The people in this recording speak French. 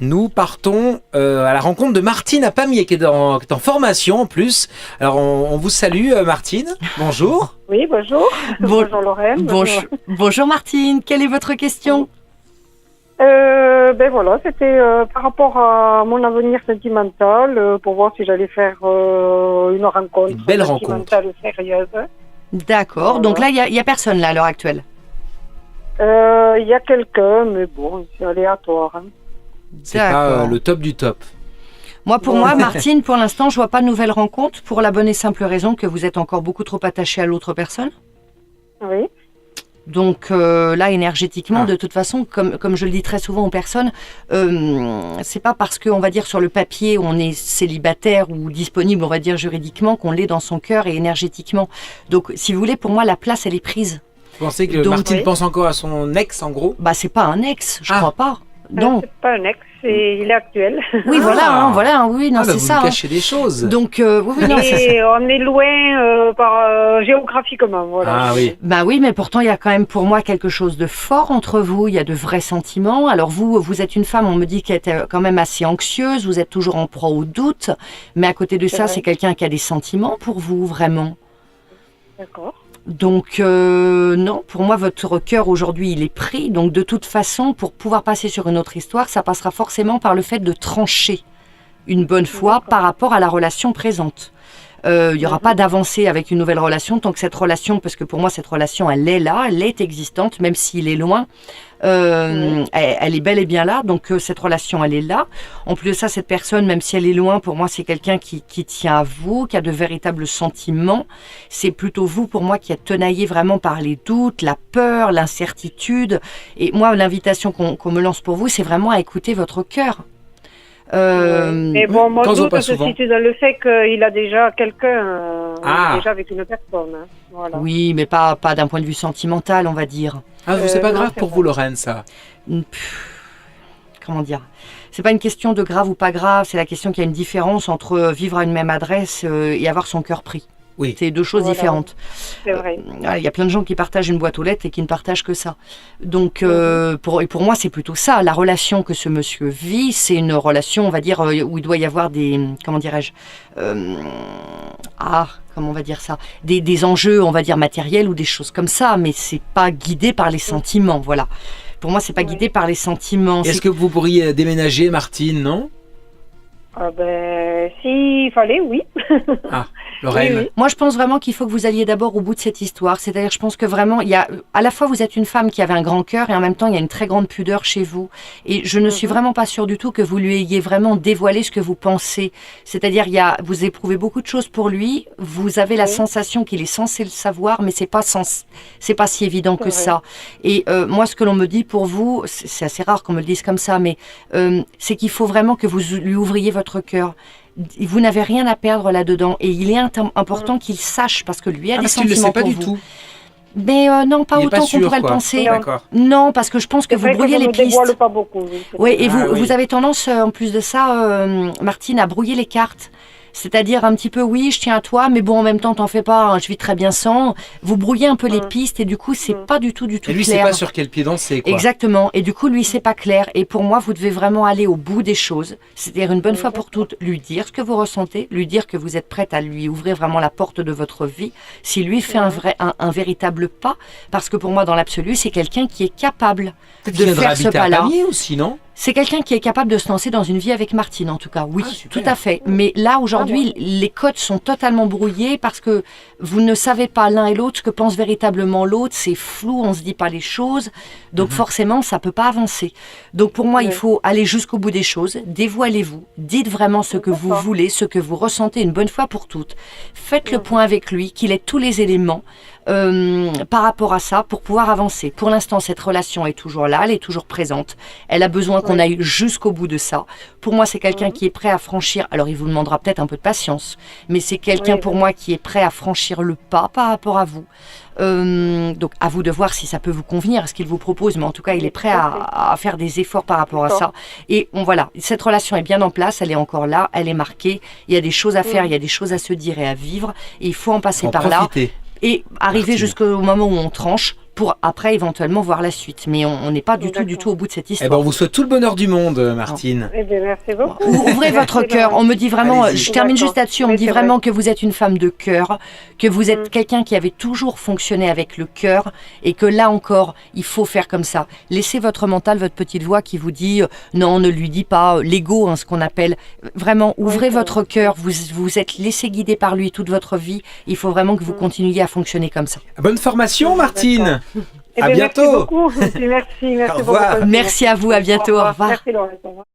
Nous partons à la rencontre de Martine à Pamiers, qui est en formation en plus. Alors on vous salue Martine, bonjour. Oui, bonjour. Bonjour Lorraine. Bonjour Martine, quelle est votre question? Ben voilà, c'était par rapport à mon avenir sentimental, pour voir si j'allais faire une rencontre. Une belle sentimentale sérieuse. D'accord, Voilà. donc là il y a personne là à l'heure actuelle. Il y a quelqu'un, mais bon, c'est aléatoire. Hein. C'est pas le top du top. Pour moi, Martine, pour l'instant, je vois pas de nouvelle rencontre pour la bonne et simple raison que vous êtes encore beaucoup trop attachée à l'autre personne. Oui. Donc là, énergétiquement, de toute façon, comme je le dis très souvent aux personnes, c'est pas parce que, on va dire, sur le papier, on est célibataire ou disponible, on va dire, juridiquement, qu'on l'est dans son cœur et énergétiquement. Donc, si vous voulez, pour moi, la place, elle est prise. Vous pensez que Martine pense encore à son ex, en gros? Bah, c'est pas un ex, je crois pas. Non. C'est pas un ex, il est actuel. Oui, voilà, oui, non, c'est vous ça. Vous cachez des choses. Donc, oui, non, et on est loin géographiquement, voilà. Ah oui. Bah oui, mais pourtant, il y a quand même pour moi quelque chose de fort entre vous. Il y a de vrais sentiments. Alors vous êtes une femme, on me dit qu'elle est quand même assez anxieuse. Vous êtes toujours en proie au doute. Mais à côté de ça, c'est quelqu'un qui a des sentiments pour vous, vraiment. D'accord. Donc non, pour moi votre cœur aujourd'hui il est pris, donc de toute façon pour pouvoir passer sur une autre histoire, ça passera forcément par le fait de trancher une bonne fois par rapport à la relation présente. Il n'y aura pas d'avancée avec une nouvelle relation tant que cette relation, parce que pour moi cette relation elle est là, elle est existante même s'il est loin, elle est bel et bien là, donc cette relation elle est là. En plus de ça, cette personne, même si elle est loin, pour moi c'est quelqu'un qui tient à vous, qui a de véritables sentiments. C'est plutôt vous pour moi qui êtes tenaillé vraiment par les doutes, la peur, l'incertitude. Et moi l'invitation qu'on me lance pour vous, c'est vraiment à écouter votre cœur. Mais bon, mon doute se situe dans le fait qu'il a déjà quelqu'un, déjà avec une personne. Hein. Voilà. Oui, mais pas d'un point de vue sentimental, on va dire. Ah, c'est pas grave pour vous, Lorraine, ça? Comment dire? C'est pas une question de grave ou pas grave, c'est la question qu'il y a une différence entre vivre à une même adresse et avoir son cœur pris. Oui. C'est deux choses différentes. C'est vrai. Il y a plein de gens qui partagent une boîte aux lettres et qui ne partagent que ça. Donc, pour moi, c'est plutôt ça. La relation que ce monsieur vit, c'est une relation, on va dire, où il doit y avoir des... Comment dirais-je comment on va dire ça? Des enjeux, on va dire, matériels ou des choses comme ça, mais c'est pas guidé par les sentiments, voilà. Pour moi, c'est pas guidé par les sentiments. Est-ce que vous pourriez déménager, Martine, non? S'il fallait, oui. Lorraine. Oui. Moi, je pense vraiment qu'il faut que vous alliez d'abord au bout de cette histoire. C'est-à-dire, je pense que vraiment, il y a, à la fois, vous êtes une femme qui avait un grand cœur et en même temps, il y a une très grande pudeur chez vous. Et je ne suis vraiment pas sûre du tout que vous lui ayez vraiment dévoilé ce que vous pensez. C'est-à-dire, vous éprouvez beaucoup de choses pour lui. Vous avez la sensation qu'il est censé le savoir, mais c'est pas si évident que ça. Et moi, ce que l'on me dit pour vous, c'est assez rare qu'on me le dise comme ça, mais c'est qu'il faut vraiment que vous lui ouvriez votre cœur. Vous n'avez rien à perdre là-dedans et il est important qu'il sache parce que lui a des sentiments pour vous. Tout. Mais non, pas autant qu'on pourrait le penser. Non, parce que je pense que vous brouillez les pistes. Je ne pas beaucoup. Oui, et vous avez tendance, en plus de ça, Martine, à brouiller les cartes. C'est-à-dire un petit peu, oui, je tiens à toi, mais bon, en même temps, t'en fais pas, hein, je vis très bien sans. Vous brouillez un peu les pistes et du coup, c'est pas du tout clair. Et lui, c'est pas sur quel pied danser, quoi. Exactement. Et du coup, lui, c'est pas clair. Et pour moi, vous devez vraiment aller au bout des choses. C'est-à-dire une bonne fois pour toutes, lui dire ce que vous ressentez, lui dire que vous êtes prête à lui ouvrir vraiment la porte de votre vie. Si lui fait un véritable pas, parce que pour moi, dans l'absolu, c'est quelqu'un qui est capable de faire ce pas-là. Aussi, non? C'est quelqu'un qui est capable de se lancer dans une vie avec Martine, en tout cas. Oui, tout à fait. Mais là, aujourd'hui, les codes sont totalement brouillés parce que vous ne savez pas l'un et l'autre ce que pense véritablement l'autre. C'est flou, on ne se dit pas les choses. Donc forcément, ça ne peut pas avancer. Donc pour moi, il faut aller jusqu'au bout des choses. Dévoilez-vous. Dites vraiment ce que vous voulez, ce que vous ressentez une bonne fois pour toutes. Faites le point avec lui, qu'il ait tous les éléments par rapport à ça pour pouvoir avancer. Pour l'instant, cette relation est toujours là, elle est toujours présente. Elle a besoin qu'on aille jusqu'au bout de ça. Pour moi, c'est quelqu'un qui est prêt à franchir. Alors, il vous demandera peut-être un peu de patience, mais c'est quelqu'un pour moi qui est prêt à franchir le pas par rapport à vous. Donc, à vous de voir si ça peut vous convenir, ce qu'il vous propose, mais en tout cas, il est prêt à faire des efforts par rapport à ça. Et voilà, cette relation est bien en place, elle est encore là, elle est marquée. Il y a des choses à faire, il y a des choses à se dire et à vivre. Et il faut en passer par là. Et arriver jusqu'au moment où on tranche, pour après éventuellement voir la suite. Mais on n'est pas du tout au bout de cette Eh histoire. ben, on vous souhaite tout le bonheur du monde, Martine. Eh bien, merci beaucoup. Ouvrez votre Merci, cœur. Laurence. On me dit vraiment, Allez-y. je termine juste là-dessus, on me Oui, dit c'est vraiment vrai. que vous êtes une femme de cœur, que vous êtes Mm. quelqu'un qui avait toujours fonctionné avec le cœur et que là encore, il faut faire comme ça. Laissez votre mental, votre petite voix qui vous dit non, ne lui dis pas, l'ego, hein, ce qu'on appelle. Vraiment, ouvrez c'est votre cœur, vous êtes laissé guider par lui toute votre vie. Il faut vraiment que vous continuiez à fonctionner comme ça. Bonne formation, Martine. Eh À bien, bientôt. Merci beaucoup. Merci Au pour revoir. votre- Merci à vous, à bientôt, au revoir. Merci, Laurence. Au revoir.